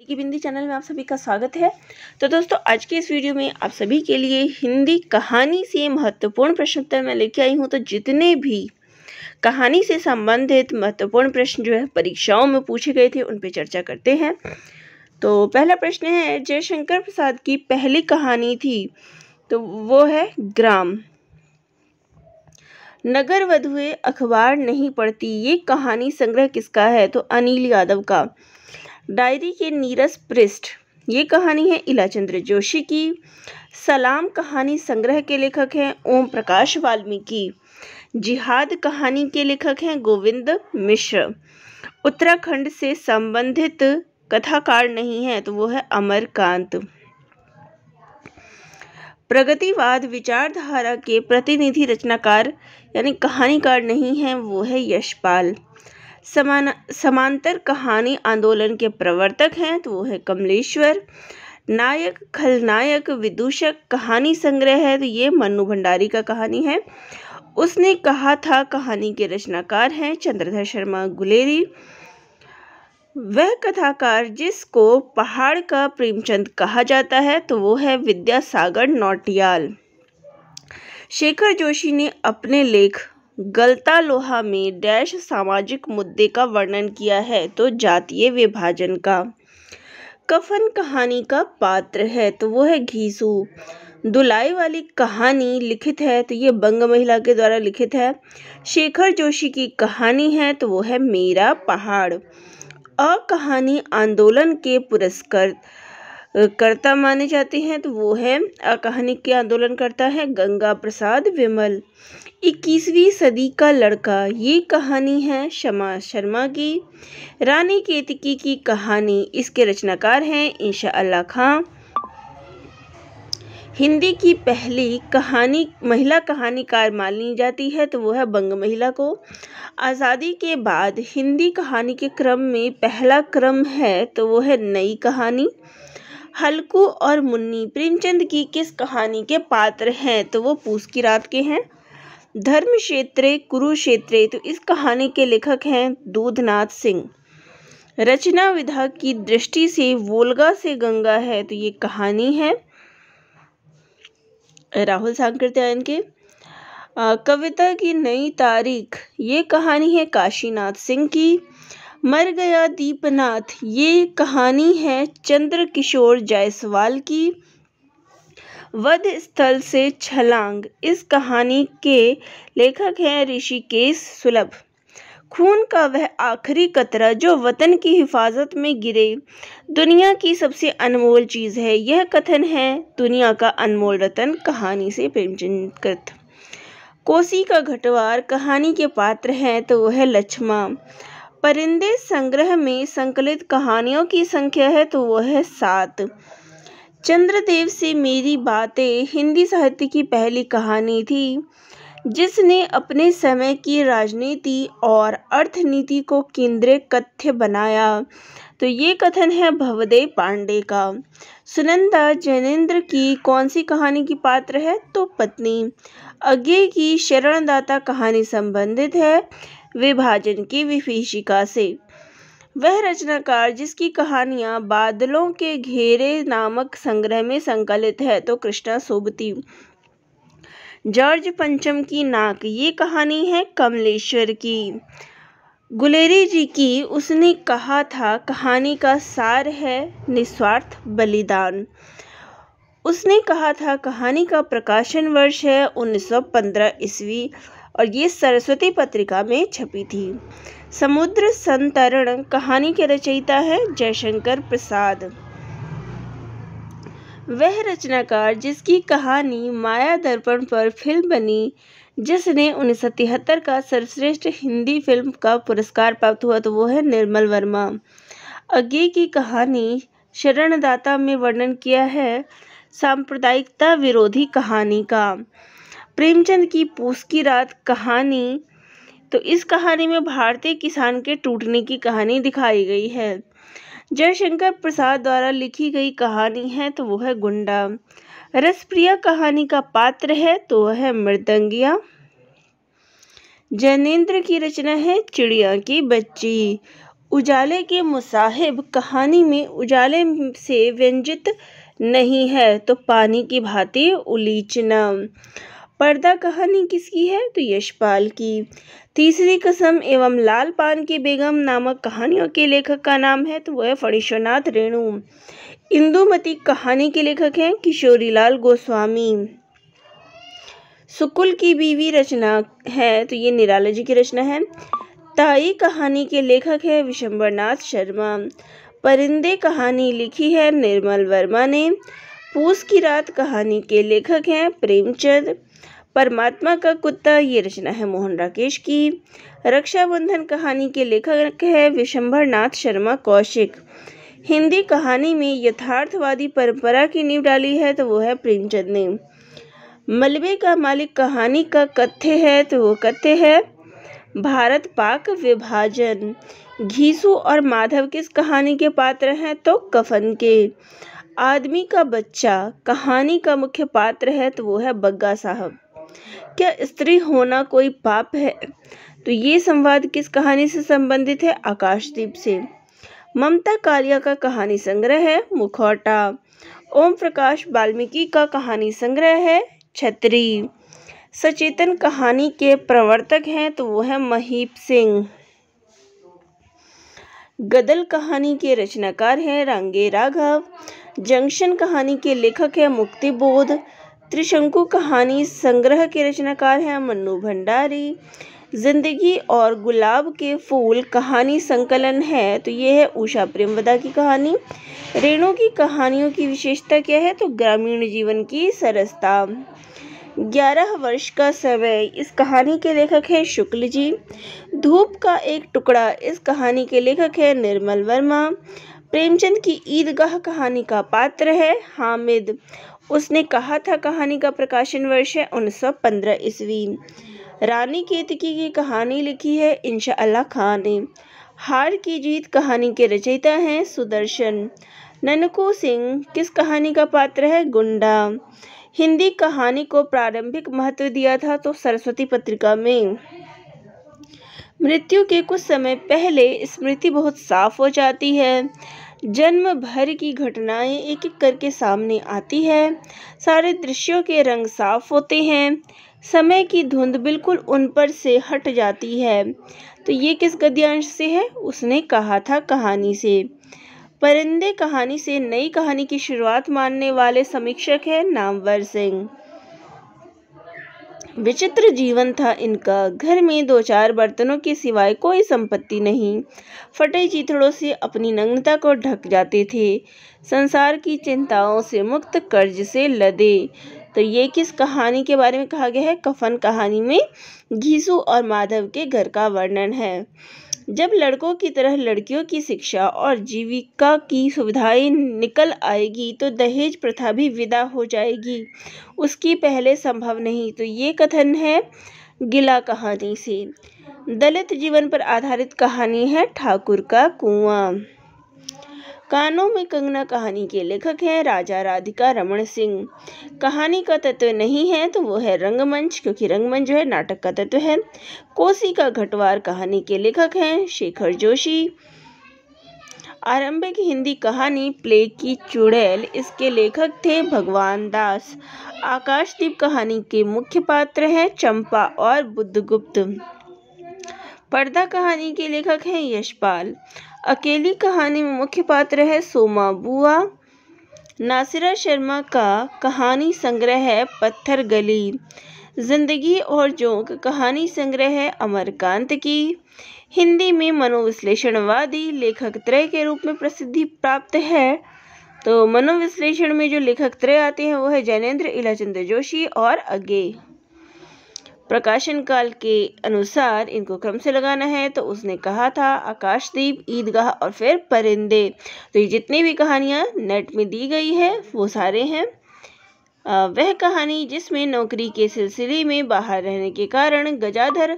की बिंदी चैनल में आप सभी का स्वागत है। तो दोस्तों, आज के इस वीडियो में आप सभी के लिए हिंदी कहानी से महत्वपूर्ण प्रश्न उत्तर मैं लेके आई हूँ। तो जितने भी कहानी से संबंधित महत्वपूर्ण प्रश्न जो है परीक्षाओं में पूछे गए थे उन पे चर्चा करते हैं। तो पहला प्रश्न है, जयशंकर प्रसाद की पहली कहानी थी तो वो है ग्राम। नगर वधुएं अखबार नहीं पढ़ती, ये कहानी संग्रह किसका है? तो अनिल यादव का। डायरी के नीरस पृष्ठ, ये कहानी है इलाचंद्र जोशी की। सलाम कहानी संग्रह के लेखक हैं ओम प्रकाश वाल्मीकि। जिहाद कहानी के लेखक हैं गोविंद मिश्र। उत्तराखंड से संबंधित कथाकार नहीं है तो वो है अमरकांत। प्रगतिवाद विचारधारा के प्रतिनिधि रचनाकार यानी कहानीकार नहीं है, वो है यशपाल। समांतर कहानी आंदोलन के प्रवर्तक हैं तो वो है कमलेश्वर। नायक खलनायक विदूषक कहानी संग्रह है तो ये मन्नू भंडारी का कहानी है। उसने कहा था कहानी के रचनाकार हैं चंद्रधर शर्मा गुलेरी। वह कथाकार जिसको पहाड़ का प्रेमचंद कहा जाता है तो वो है विद्यासागर नौटियाल। शेखर जोशी ने अपने लेख गलता लोहा में डैश सामाजिक मुद्दे का वर्णन किया है तो जातीय विभाजन का। कफन कहानी का पात्र है तो वो है घीसू। दुलाई वाली कहानी लिखित है तो ये बंग महिला के द्वारा लिखित है। शेखर जोशी की कहानी है तो वो है मेरा पहाड़। कहानी आंदोलन के कर्ता माने जाते हैं तो वो है कहानी के आंदोलनकर्ता है गंगा प्रसाद विमल। 21वीं सदी का लड़का, ये कहानी है शमा शर्मा की। रानी केतकी की कहानी, इसके रचनाकार हैं इंशा अल्लाह खां। हिंदी की पहली कहानी महिला कहानीकार मानी जाती है तो वो है बंग महिला को। आज़ादी के बाद हिंदी कहानी के क्रम में पहला क्रम है तो वो है नई कहानी। हल्कू और मुन्नी प्रेमचंद की किस कहानी के पात्र हैं? तो वो पूस की रात के हैं। धर्मक्षेत्रे कुरुक्षेत्रे, तो इस कहानी के लेखक हैं दूधनाथ सिंह। रचना विधा की दृष्टि से वोल्गा से गंगा है तो ये कहानी है राहुल सांकृत्यायन के। कविता की नई तारीख, ये कहानी है काशीनाथ सिंह की। मर गया दीपनाथ, ये कहानी है चंद्र किशोर जायसवाल की। वध स्थल से छलांग, इस कहानी के लेखक हैं ऋषिकेश सुलभ। खून का वह आखिरी कतरा जो वतन की हिफाजत में गिरे दुनिया की सबसे अनमोल चीज़ है, यह कथन है दुनिया का अनमोल रतन, कहानी से प्रेमचंद कृत। कोसी का घटवार कहानी के पात्र हैं तो वह है लक्ष्मा। परिंदे संग्रह में संकलित कहानियों की संख्या है तो वह है 7। चंद्रदेव से मेरी बातें हिंदी साहित्य की पहली कहानी थी जिसने अपने समय की राजनीति और अर्थनीति को केंद्रीय कथ्य बनाया तो ये कथन है भवदेव पांडे का। सुनंदा जैनेन्द्र की कौन सी कहानी की पात्र है? तो पत्नी। अज्ञे की शरणदाता कहानी संबंधित है विभाजन की विभीषिका से। वह रचनाकार जिसकी कहानियां बादलों के घेरे नामक संग्रह में संकलित है तो कृष्णा सोबती। जॉर्ज पंचम की नाक, ये कहानी है कमलेश्वर की। गुलेरी जी की उसने कहा था कहानी का सार है निस्वार्थ बलिदान। उसने कहा था कहानी का प्रकाशन वर्ष है 1915 ईस्वी और ये सरस्वती पत्रिका में छपी थी। समुद्र संतरण कहानी के रचयिता है जयशंकर प्रसाद। वह रचनाकार जिसकी कहानी माया दर्पण पर फिल्म बनी जिसने 1973 का सर्वश्रेष्ठ हिंदी फिल्म का पुरस्कार प्राप्त हुआ तो वो है निर्मल वर्मा। अज्ञे की कहानी शरणदाता में वर्णन किया है सांप्रदायिकता विरोधी कहानी का। प्रेमचंद की पूस की रात कहानी, तो इस कहानी में भारतीय किसान के टूटने की कहानी दिखाई गई है। जयशंकर प्रसाद द्वारा लिखी गई कहानी है तो वो है गुंडा। रसप्रिया कहानी का पात्र है तो वह है मृदंगिया। जैनेन्द्र की रचना है चिड़िया की बच्ची। उजाले के मुसाहिब कहानी में उजाले से व्यंजित नहीं है तो पानी की भांति उलीचना। पर्दा कहानी किसकी है तो यशपाल की। तीसरी कसम एवं लाल पान की बेगम नामक कहानियों के लेखक का नाम है तो वह है फणीश्वरनाथ रेणु। इंदुमती कहानी के लेखक हैं किशोरीलाल गोस्वामी। सुकुल की बीवी रचना है तो ये निराला जी की रचना है। ताई कहानी के लेखक है विशंबरनाथ शर्मा। परिंदे कहानी लिखी है निर्मल वर्मा ने। पूस की रात कहानी के लेखक हैं प्रेमचंद। परमात्मा का कुत्ता ये रचना है मोहन राकेश की। रक्षाबंधन कहानी के लेखक है विशंबरनाथ शर्मा कौशिक। हिंदी कहानी में यथार्थवादी परंपरा की नींव डाली है तो वो है प्रेमचंद ने। मलबे का मालिक कहानी का कथ्य है तो वो कथ्य है भारत पाक विभाजन। घीसू और माधव किस कहानी के पात्र हैं तो कफन के। आदमी का बच्चा कहानी का मुख्य पात्र है तो वो है बग्गा साहब। क्या स्त्री होना कोई पाप है तो ये संवाद किस कहानी से संबंधित है आकाशदीप से। ममता कालिया का कहानी संग्रह है मुखौटा। ओम प्रकाश वाल्मीकि का कहानी संग्रह है छतरी। सचेतन कहानी के प्रवर्तक हैं तो वो है महीप सिंह। गदल कहानी के रचनाकार हैं रांगे राघव। जंक्शन कहानी के लेखक है मुक्तिबोध। त्रिशंकु कहानी संग्रह के रचनाकार हैं मन्नू भंडारी। जिंदगी और गुलाब के फूल कहानी संकलन है तो ये है उषा प्रेमवदा की कहानी। रेणु की कहानियों की विशेषता क्या है तो ग्रामीण जीवन की सरसता। 11 वर्ष का समय इस कहानी के लेखक हैं शुक्ल जी। धूप का एक टुकड़ा इस कहानी के लेखक है निर्मल वर्मा। प्रेमचंद की ईदगाह कहानी का पात्र है हामिद। उसने कहा था कहानी का प्रकाशन वर्ष है 1915 ईस्वी। रानी केतकी की कहानी लिखी है इंशाअल्लाह खान ने। हार की जीत कहानी के रचयिता हैं सुदर्शन। ननकू सिंह किस कहानी का पात्र है गुंडा। हिंदी कहानी को प्रारंभिक महत्व दिया था तो सरस्वती पत्रिका में। मृत्यु के कुछ समय पहले स्मृति बहुत साफ हो जाती है। जन्म भर की घटनाएं एक एक करके सामने आती है। सारे दृश्यों के रंग साफ होते हैं। समय की धुंध बिल्कुल उन पर से हट जाती है तो ये किस गद्यांश से है उसने कहा था कहानी से। परिंदे कहानी से नई कहानी की शुरुआत मानने वाले समीक्षक है नामवर सिंह। विचित्र जीवन था इनका। घर में 2-4 बर्तनों के सिवाय कोई संपत्ति नहीं। फटे चीथड़ों से अपनी नग्नता को ढक जाते थे। संसार की चिंताओं से मुक्त, कर्ज से लदे। तो ये किस कहानी के बारे में कहा गया है कफन कहानी में घीसू और माधव के घर का वर्णन है। जब लड़कों की तरह लड़कियों की शिक्षा और जीविका की सुविधाएं निकल आएगी तो दहेज प्रथा भी विदा हो जाएगी। उसकी पहले संभव नहीं। तो ये कथन है गिला कहानी से। दलित जीवन पर आधारित कहानी है ठाकुर का कुआं। कानों में कंगना कहानी के लेखक हैं राजा राधिका रमण सिंह। कहानी का तत्व नहीं है तो वो है रंगमंच, क्योंकि रंगमंच जो है नाटक का तत्व है। कोसी का घटवार कहानी के लेखक हैं शेखर जोशी। आरंभिक हिंदी कहानी प्ले की चुड़ैल, इसके लेखक थे भगवान दास। आकाशदीप कहानी के मुख्य पात्र हैं चंपा और बुद्धगुप्त। पर्दा कहानी के लेखक हैं यशपाल। अकेली कहानी में मुख्य पात्र है सोमा बुआ। नासिरा शर्मा का कहानी संग्रह है पत्थर गली। जिंदगी और जोंक कहानी संग्रह है अमरकांत की। हिंदी में मनोविश्लेषणवादी लेखक त्रय के रूप में प्रसिद्धि प्राप्त है। तो मनोविश्लेषण में जो लेखक त्रय आते हैं वो है जैनेन्द्र, इलाचंद्र जोशी और अज्ञे। प्रकाशन काल के अनुसार इनको क्रम से लगाना है तो उसने कहा था आकाशदीप, ईदगाह और फिर परिंदे। तो ये जितनी भी कहानियाँ नेट में दी गई है वो सारे हैं। वह कहानी जिसमें नौकरी के सिलसिले में बाहर रहने के कारण गजाधर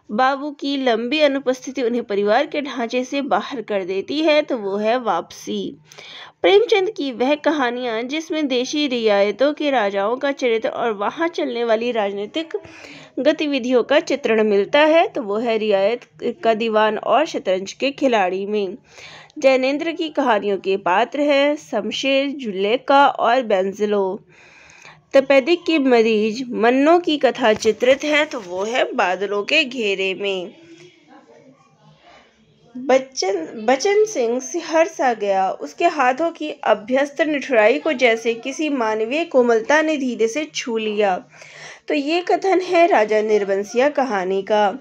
बाबू की लंबी अनुपस्थिति उन्हें परिवार के ढांचे से बाहर कर देती है, तो वो है वापसी। प्रेमचंद की वह कहानियाँ जिसमें देशी रियायतों के राजाओं का चरित्र और वहाँ चलने वाली राजनीतिक गतिविधियों का चित्रण मिलता है, तो वो है रियायत का दीवान और शतरंज के खिलाड़ी में। जैनेंद्र की कहानियों के पात्र हैं शमशेर, जुलेखा और बेंजलो। तपेदिक के मरीज मन्नो की कथा चित्रित है, तो वो है बादलों के घेरे में। बच्चन सिंह सिहर सा गया, उसके हाथों की अभ्यस्त निठुराई को जैसे किसी मानवीय कोमलता ने धीरे से छू लिया। तो ये कथन है राजा निर्बंसिया कहानी का।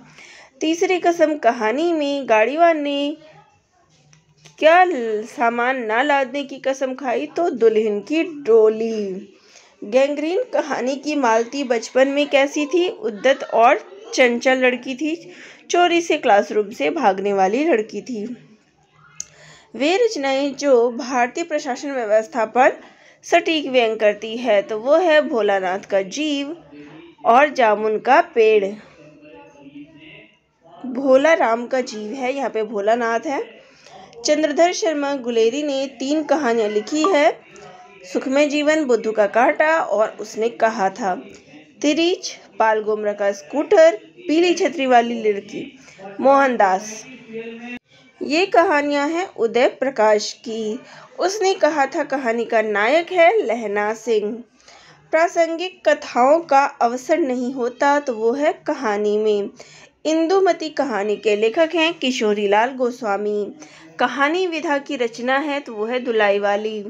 तीसरी कसम कहानी में गाड़ीवान ने क्या सामान ना लादने की कसम खाई, तो दुल्हन की डोली। गैंग्रीन कहानी की मालती बचपन में कैसी थी? उद्दत और चंचल लड़की थी, चोरी से क्लासरूम से भागने वाली लड़की थी। वे रचनाएं जो भारतीय प्रशासन व्यवस्था पर सटीक व्यंग करती है, तो वो है भोलानाथ का जीव और जामुन का पेड़। भोला राम का जीव है, यहाँ पे भोलानाथ है। चंद्रधर शर्मा गुलेरी ने 3 कहानियां लिखी है, सुखमय जीवन, बुद्धू का कांटा और उसने कहा था। तिरिच, पाल गोमरा का स्कूटर, पीली छतरी वाली लड़की, मोहनदास। ये कहानियां हैं उदय प्रकाश की। उसने कहा था कहानी का नायक है लहना सिंह। प्रासंगिक कथाओं का अवसर नहीं होता, तो वो है कहानी में। इंदुमती कहानी के लेखक हैं किशोरीलाल गोस्वामी। कहानी विधा की रचना है, तो वो है दुलाई वाली।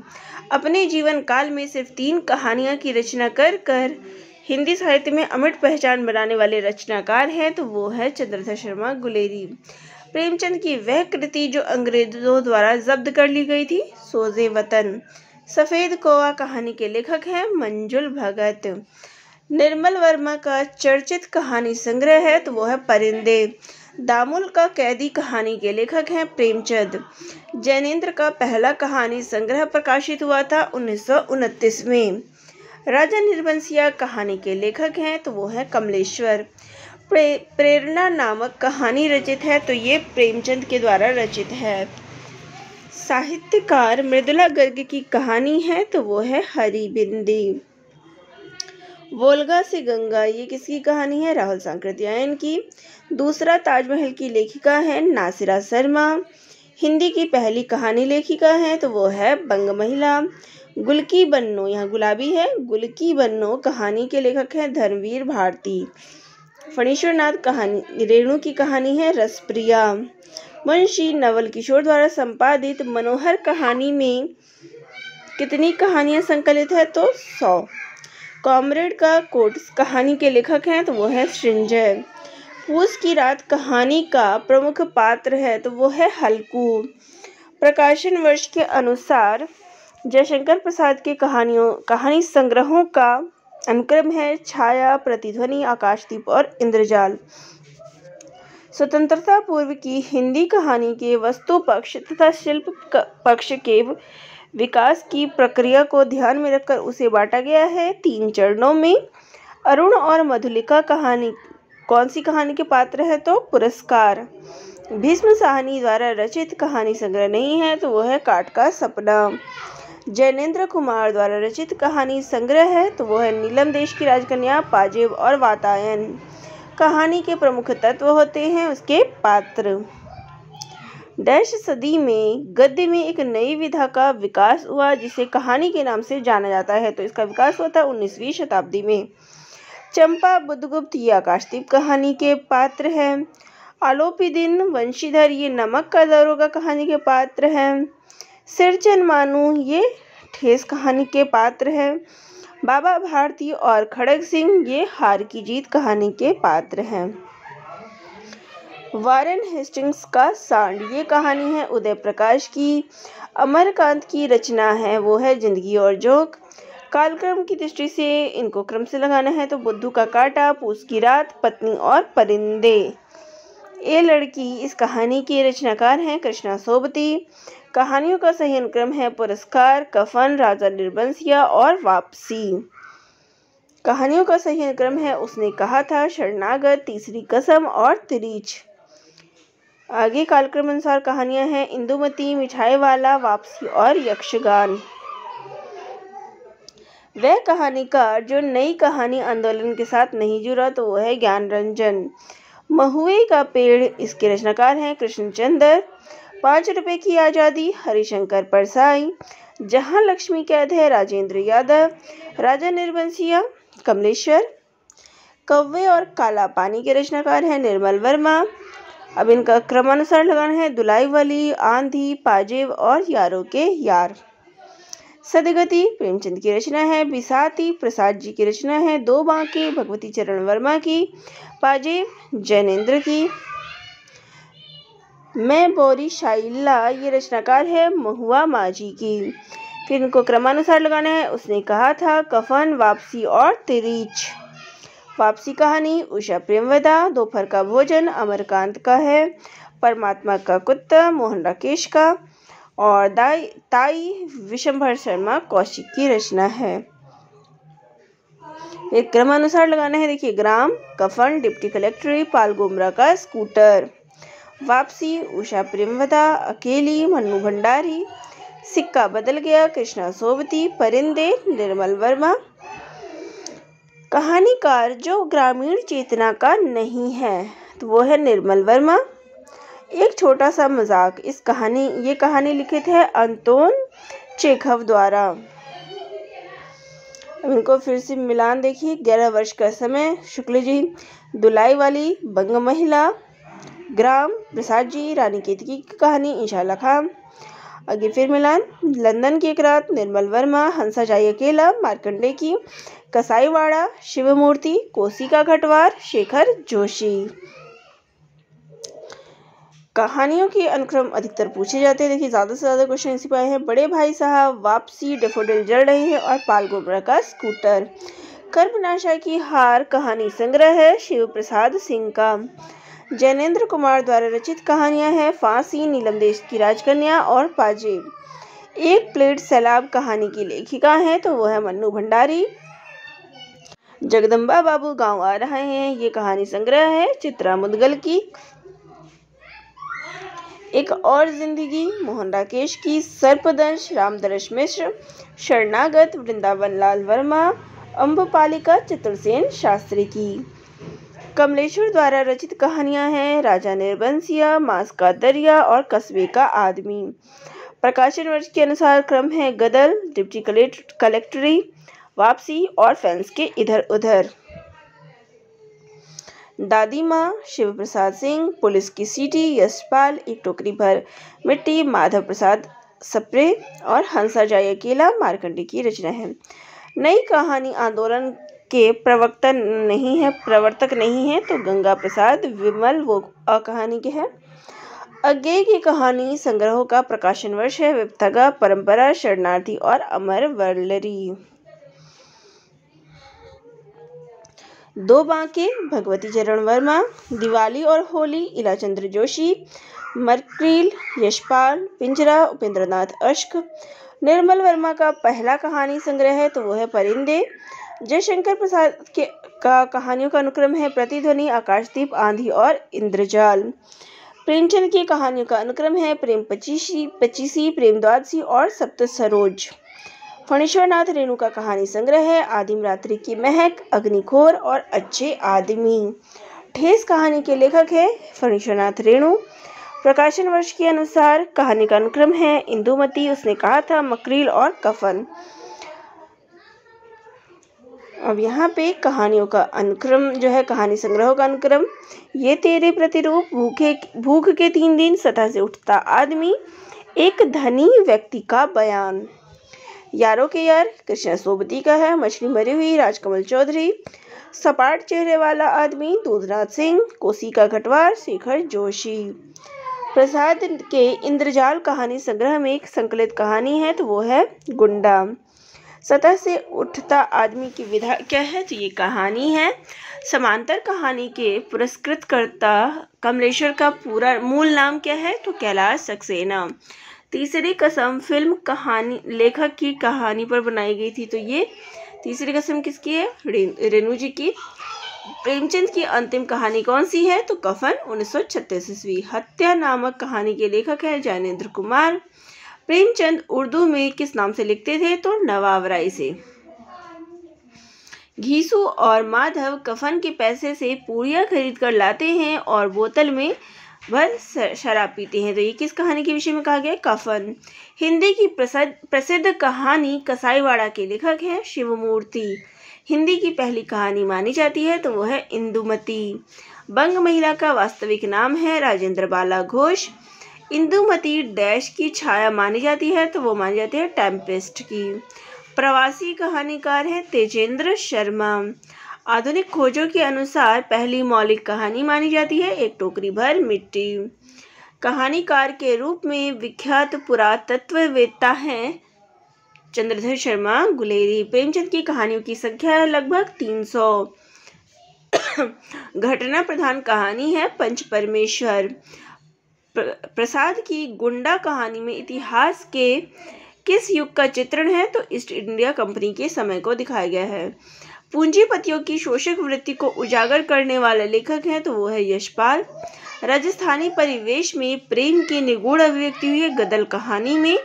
अपने जीवन काल में सिर्फ 3 कहानियां की रचना कर कर हिंदी साहित्य में अमिट पहचान बनाने वाले रचनाकार हैं, तो वो है चंद्रधर शर्मा गुलेरी। प्रेमचंद की वह कृति जो अंग्रेजों द्वारा जब्त कर ली गई थी, सोजे वतन। सफेद कौवा कहानी के लेखक हैं मंजुल भगत। निर्मल वर्मा का चर्चित कहानी संग्रह है, तो वो है परिंदे। दामुल का कैदी कहानी के लेखक हैं प्रेमचंद। जैनेंद्र का पहला कहानी संग्रह प्रकाशित हुआ था 1929 में। राजा निर्बंसिया कहानी के लेखक हैं, तो वो है कमलेश्वर। प्रेरणा नामक कहानी रचित है, तो ये प्रेमचंद के द्वारा रचित है। साहित्यकार मृदुला गर्ग की कहानी है, तो वो है हरिबिंदी। वोल्गा से गंगा, ये किसकी कहानी है? राहुल सांकृत्यायन की। दूसरा ताजमहल की लेखिका है नासिरा शर्मा। हिंदी की पहली कहानी लेखिका है, तो वो है बंग महिला। गुलकी बन्नो, यहाँ गुलाबी है, गुलकी बन्नो कहानी के लेखक हैं धर्मवीर भारती। फणीश्वर नाथ कहानी रेणु की कहानी है रसप्रिया। मुंशी नवल किशोर द्वारा संपादित मनोहर कहानी में कितनी कहानियां संकलित है? तो 100। कॉमरेड का कोट कहानी के लेखक हैं, तो वो है सृंजय। पूस की रात कहानी का प्रमुख पात्र है, तो वो है हल्कू। प्रकाशन वर्ष के अनुसार जयशंकर प्रसाद के कहानी संग्रहों का अनुक्रम है छाया, प्रतिध्वनि, आकाशदीप और इंद्रजाल। स्वतंत्रता पूर्व की हिंदी कहानी के वस्तु पक्ष तथा शिल्प पक्ष के विकास की प्रक्रिया को ध्यान में रखकर उसे बांटा गया है 3 चरणों में। अरुण और मधुलिका कहानी कौन सी कहानी के पात्र है? तो पुरस्कार। भीष्म साहनी द्वारा रचित कहानी संग्रह नहीं है, तो वो है काट का सपना। जैनेंद्र कुमार द्वारा रचित कहानी संग्रह है, तो वो है नीलम देश की राजकन्या, पाजेब और वातायन। कहानी के प्रमुख तत्व होते हैं उसके पात्र। डैश सदी में गद्य में एक नई विधा का विकास हुआ जिसे कहानी के नाम से जाना जाता है, तो इसका विकास हुआ था 19वीं शताब्दी में। चंपा, बुद्धगुप्त ये आकाशदीप कहानी के पात्र हैं। आलोपीदिन, वंशीधर ये नमक का दरोगा कहानी के पात्र हैं। सिरचन मानू ये ठेस कहानी के पात्र हैं। बाबा भारती और खड़ग सिंह ये हार की जीत कहानी के पात्र हैं। वारेन हेस्टिंग्स का सांड ये कहानी है उदय प्रकाश की। अमरकांत की रचना है वो है जिंदगी और जोक। कालक्रम की दृष्टि से इनको क्रम से लगाना है तो बुद्धू का कांटा, पूस की रात, पत्नी और परिंदे। ये लड़की इस कहानी के रचनाकार हैं कृष्णा सोबती। कहानियों का सही अनुक्रम है पुरस्कार, कफन, राजा निर्बंसिया और वापसी। कहानियों का सही अनुक्रम है उसने कहा था शरणागत, तीसरी कसम और तिरीच। आगे कालक्रम अनुसार कहानियां हैं इंदुमती, मिठाई वाला, वापसी और यक्षगान। वह कहानीकार जो नई कहानी आंदोलन के साथ नहीं जुड़ा तो वो है ज्ञानरंजन। महुए का पेड़, इसके रचनाकार हैं कृष्णचंद्र। 5 रुपए की आज़ादी, हरिशंकर परसाई। जहां लक्ष्मी कैद है, राजेंद्र यादव। राजा निर्बंसिया, कमलेश्वर। कौवे और काला पानी के रचनाकार हैं निर्मल वर्मा। अब इनका क्रमानुसार लगाना है दुलाई वाली, आंधी, पाजेब और यारों के यार। सदगति प्रेमचंद की रचना है। बिसाती प्रसाद जी की रचना है। दो बांके भगवती चरण वर्मा की। पाजेब जैनेन्द्र की। मैं बोरी शाइला, ये रचनाकार है महुआ माझी की। फिर इनको क्रमानुसार लगाना है उसने कहा था कफन, वापसी और तिरीच। वापसी कहानी उषा प्रेमवदा। दोपहर का भोजन अमरकांत का है। परमात्मा का कुत्ता मोहन राकेश का। और ताई विशंभर शर्मा कौशिक की रचना है। एक क्रमानुसार लगाना है, देखिए ग्राम, कफन, डिप्टी कलेक्टर, पाल गोमरा का स्कूटर। वापसी उषा प्रेमवदा, अकेली, मन्नू भंडारी। सिक्का बदल गया, कृष्णा सोबती। परिंदे निर्मल वर्मा। कहानीकार जो ग्रामीण चेतना का नहीं है तो वो है निर्मल वर्मा। एक छोटा सा मजाक, ये कहानी लिखित है अंतोन चेखव द्वारा। अब इनको फिर से मिलान देखिए। 11 वर्ष का समय, शुक्ल जी। दुलाई वाली, बंग महिला। ग्राम, प्रसाद जी। रानी केतकी की कहानी, इंशाल्लाह खां। आगे फिर मिलान। लंदन की एक रात, निर्मल वर्मा। हंसा जाए अकेला, मार्कंडे की। कसाईवाड़ा, शिवमूर्ति। कोसी का घटवार, शेखर जोशी। कहानियों के अनुक्रम अधिकतर पूछे जाते हैं। देखिए ज़्यादा से ज़्यादा क्वेश्चन इसी पे आए हैं। बड़े भाई साहब, वापसी, डेफोडिल जल रहे हैं और पाल गोमरा का स्कूटर। कर्मनाशा की हार कहानी संग्रह है शिव प्रसाद सिंह का। जैनेन्द्र कुमार द्वारा रचित कहानियां हैं फांसी, नीलम देश की राजकन्या और पाजेब। एक प्लेट सैलाब कहानी की लेखिका हैं तो वो है मन्नू भंडारी। जगदम्बा बाबू गांव आ रहे हैं, ये कहानी संग्रह है चित्रा मुदगल की। एक और जिंदगी मोहन राकेश की। सर्पदंश रामदर्श मिश्र। शरणागत वृंदावन लाल वर्मा। अम्बपालिका चित्रसेन शास्त्री की। कमलेश्वर द्वारा रचित कहानियां हैं राजा निर्बंसिया, मांस का दरिया और कस्बे का आदमी। प्रकाशन वर्ष के अनुसार क्रम है गदल, डिप्टी कलेक्टरी, वापसी और फैंस के इधर उधर। दादी माँ शिव प्रसाद सिंह। पुलिस की सीटी, यशपाल। एक टोकरी भर मिट्टी, माधव प्रसाद सप्रे। और हंसा जाए अकेला, मार्कंडे की रचना है। नई कहानी आंदोलन के प्रवर्तक नहीं है तो गंगा प्रसाद विमल वो कहानी के है। अज्ञेय की कहानी संग्रहों का प्रकाशन वर्ष है विपथगा, परंपरा, शरणार्थी और अमर वल्लरी। दो बांके भगवती चरण वर्मा। दिवाली और होली इलाचंद्र जोशी। मर्क्रील यशपाल। पिंजरा उपेंद्रनाथ अश्क। निर्मल वर्मा का पहला कहानी संग्रह है तो वो है परिंदे। जयशंकर प्रसाद का कहानियों का अनुक्रम है प्रतिध्वनि, आकाशदीप, आंधी और इंद्रजाल। प्रेमचंद की कहानियों का अनुक्रम है प्रेम पचीसी, प्रेम द्वादशी और सप्त सरोज। फणीश्वरनाथ रेणु का कहानी संग्रह है आदिम रात्रि की महक, अग्निखोर और अच्छे आदमी। ठेस कहानी के लेखक है फणीश्वरनाथ रेणु। प्रकाशन वर्ष के अनुसार कहानी का अनुक्रम है इंदुमती, उसने कहा था, मकरील और कफन। अब यहाँ पे कहानियों का अनुक्रम जो है, कहानी संग्रहों का अनुक्रम। ये तेरे प्रतिरूप, भूख के 3 दिन, सतह से उठता आदमी, एक धनी व्यक्ति का बयान। यारों के यार कृष्णा सोबती का है। मछली मरी हुई, राजकमल चौधरी। सपाट चेहरे वाला आदमी, दूधनाथ सिंह। कोसी का घटवार, शेखर जोशी। प्रसाद के इंद्रजाल कहानी संग्रह में एक संकलित कहानी है तो वो है गुंडा। सतह से उठता आदमी की विधा क्या है तो ये कहानी है। समांतर कहानी के पुरस्कृतकर्ता कमलेश्वर का पूरा मूल नाम क्या है तो कैलाश सक्सेना। तीसरी कसम फिल्म कहानी लेखक की कहानी पर बनाई गई थी तो ये तीसरी कसम किसकी है? रेणु जी की। प्रेमचंद की अंतिम कहानी कौन सी है? तो कफन 1936 ईस्वी। हत्या नामक कहानी के लेखक है ज्ञानेंद्र कुमार। प्रेमचंद उर्दू में किस नाम से लिखते थे? तो नवाब राय से। घीसू और माधव कफन के पैसे से पूड़ियाँ खरीद कर लाते हैं और बोतल में भर शराब पीते हैं। तो ये किस कहानी के विषय में कहा गया? कफन। हिंदी की प्रसिद्ध कहानी कसाईवाड़ा के लेखक हैं शिवमूर्ति। हिंदी की पहली कहानी मानी जाती है तो वो है इंदुमती। बंग महिला का वास्तविक नाम है राजेंद्र बाला घोष। इंदुमती डैश की छाया मानी जाती है तो वो मानी जाती है टेम्पेस्ट की। प्रवासी कहानीकार है तेजेंद्र शर्मा। आधुनिक खोजों के अनुसार पहली मौलिक कहानी मानी जाती है एक टोकरी भर मिट्टी। कहानीकार के रूप में विख्यात पुरातत्ववेत्ता हैं चंद्रधर शर्मा गुलेरी। प्रेमचंद की कहानियों की संख्या है लगभग 300। घटना प्रधान कहानी है पंच परमेश्वर। प्रसाद की गुंडा कहानी में इतिहास के किस युग का चित्रण है? तो ईस्ट इंडिया कंपनी के समय को दिखाया गया है। पूंजीपतियों की शोषक वृत्ति को उजागर करने वाला लेखक है तो वो है यशपाल। राजस्थानी परिवेश में प्रेम की निगूढ़ अभिव्यक्ति हुई है गदल कहानी में।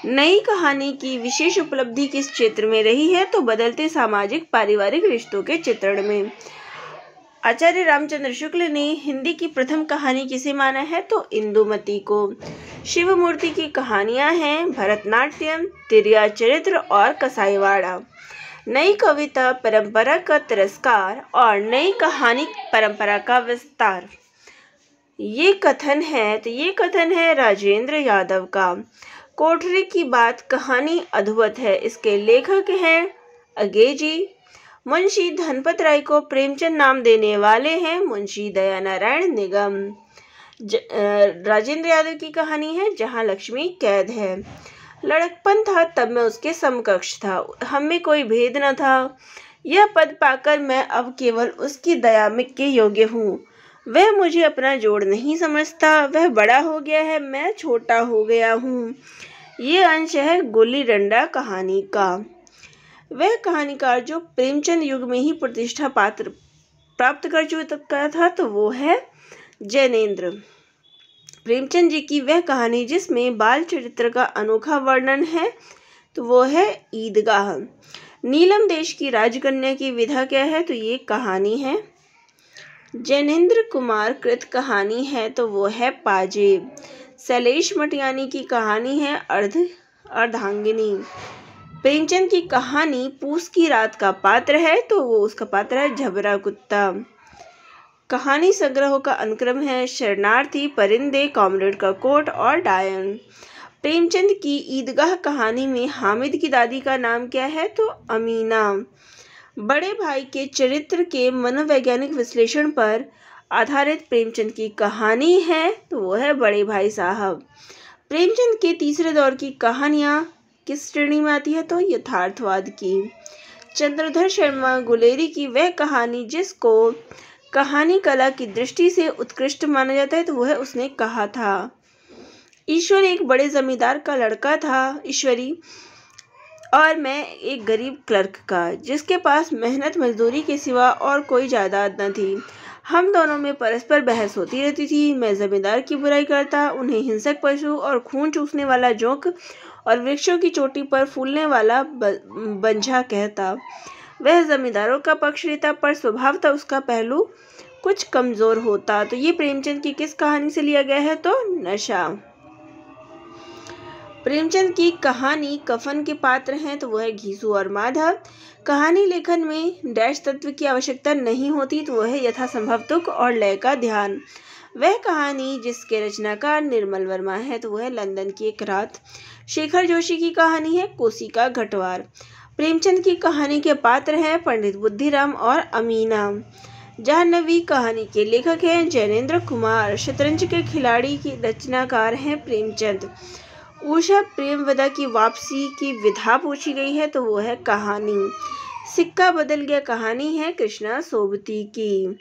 नई कहानी की विशेष उपलब्धि किस क्षेत्र में रही है? तो बदलते सामाजिक पारिवारिक रिश्तों के चित्रण में। आचार्य रामचंद्र शुक्ल ने हिंदी की प्रथम कहानी किसे माना है? तो इंदुमती को। शिवमूर्ति की कहानियां हैं भरतनाट्यम, तिरिया चरित्र और कसाईवाड़ा। नई कविता परंपरा का तिरस्कार और नई कहानी परंपरा का विस्तार। ये कथन है राजेंद्र यादव का। कोठरी की बात कहानी अद्भुत है। इसके लेखक हैं अगेजी। मुंशी धनपत राय को प्रेमचंद नाम देने वाले हैं मुंशी दयानारायण निगम। राजेंद्र यादव की कहानी है जहां लक्ष्मी कैद है। लड़कपन था तब मैं उसके समकक्ष था, हम में कोई भेद न था। यह पद पाकर मैं अब केवल उसकी दया के योग्य हूँ। वह मुझे अपना जोड़ नहीं समझता। वह बड़ा हो गया है, मैं छोटा हो गया हूँ। ये अंश है गुल्ली डंडा कहानी का। वह कहानीकार जो प्रेमचंद युग में ही प्रतिष्ठा पात्र प्राप्त कर चुका था तो वो है जैनेन्द्र। प्रेमचंद जी की वह कहानी जिसमें बाल चरित्र का अनोखा वर्णन है तो वो है ईदगाह। नीलम देश की राजकन्या की विधा क्या है? तो ये कहानी है जैनेन्द्र कुमार कृत कहानी है तो वो है पाजेब। शैलेश मटियानी की कहानी है अर्धांगिनी। प्रेमचंद की कहानी पूस की रात का पात्र है तो वो उसका पात्र है झबरा कुत्ता। कहानी संग्रहों का अनुक्रम है शरणार्थी, परिंदे, कॉमरेड का कोट और डायन। प्रेमचंद की ईदगाह कहानी में हामिद की दादी का नाम क्या है? तो अमीना। बड़े भाई के चरित्र के मनोवैज्ञानिक विश्लेषण पर आधारित प्रेमचंद की कहानी है तो वो है बड़े भाई साहब। प्रेमचंद के तीसरे दौर की कहानियाँ किस श्रेणी में आती है? तो यथार्थवाद की। चंद्रधर शर्मा गुलेरी की वह कहानी जिसको कहानी कला की दृष्टि से उत्कृष्ट माना जाता है तो वह उसने कहा था। ईश्वर एक बड़े जमींदार का लड़का था, ईश्वरी, और मैं एक गरीब क्लर्क का, जिसके पास मेहनत मजदूरी के सिवा और कोई जायदाद न थी। हम दोनों में परस्पर बहस होती रहती थी। मैं जमींदार की बुराई करता, उन्हें हिंसक पशु और खून चूसने वाला जोंक और वृक्षों की चोटी पर फूलने वाला बंझा कहता। वह जमींदारों का पक्ष लेता पर स्वभावतः उसका पहलू कुछ कमजोर होता। तो ये प्रेमचंद की किस कहानी से लिया गया है? तो नशा। प्रेमचंद की कहानी कफन के पात्र हैं तो वह है घीसू और माधव। कहानी लेखन में डैश तत्व की आवश्यकता नहीं होती तो वह है यथासंभव तुक और लय का ध्यान। वह कहानी जिसके रचनाकार निर्मल वर्मा है तो वह है लंदन की एक रात। शेखर जोशी की कहानी है कोसी का घटवार। प्रेमचंद की कहानी के पात्र हैं पंडित बुद्धिराम और अमीना। जाह्नवी कहानी के लेखक हैं जैनेन्द्र कुमार। शतरंज के खिलाड़ी की रचनाकार हैं प्रेमचंद। उषा प्रेमवदा की वापसी की विधा पूछी गई है तो वो है कहानी। सिक्का बदल गया कहानी है कृष्णा सोबती की।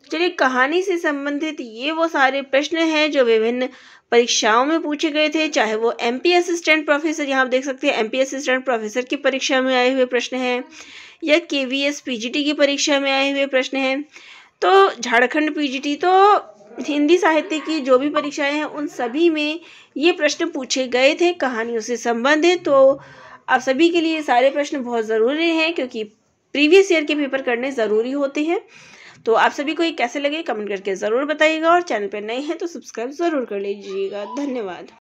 चलिए, कहानी से संबंधित ये वो सारे प्रश्न हैं जो विभिन्न परीक्षाओं में पूछे गए थे, चाहे वो एमपी असिस्टेंट प्रोफेसर, यहाँ आप देख सकते हैं एमपी असिस्टेंट प्रोफेसर की परीक्षा में आए हुए प्रश्न हैं, या केवीएस पीजीटी की परीक्षा में आए हुए प्रश्न हैं। तो झारखंड पीजीटी तो हिंदी साहित्य की जो भी परीक्षाएं हैं उन सभी में ये प्रश्न पूछे गए थे कहानियों से संबंधित। तो आप सभी के लिए सारे प्रश्न बहुत ज़रूरी हैं, क्योंकि प्रीवियस ईयर के पेपर करने ज़रूरी होते हैं। तो आप सभी को ये कैसे लगे कमेंट करके ज़रूर बताइएगा, और चैनल पर नए हैं तो सब्सक्राइब ज़रूर कर लीजिएगा। धन्यवाद।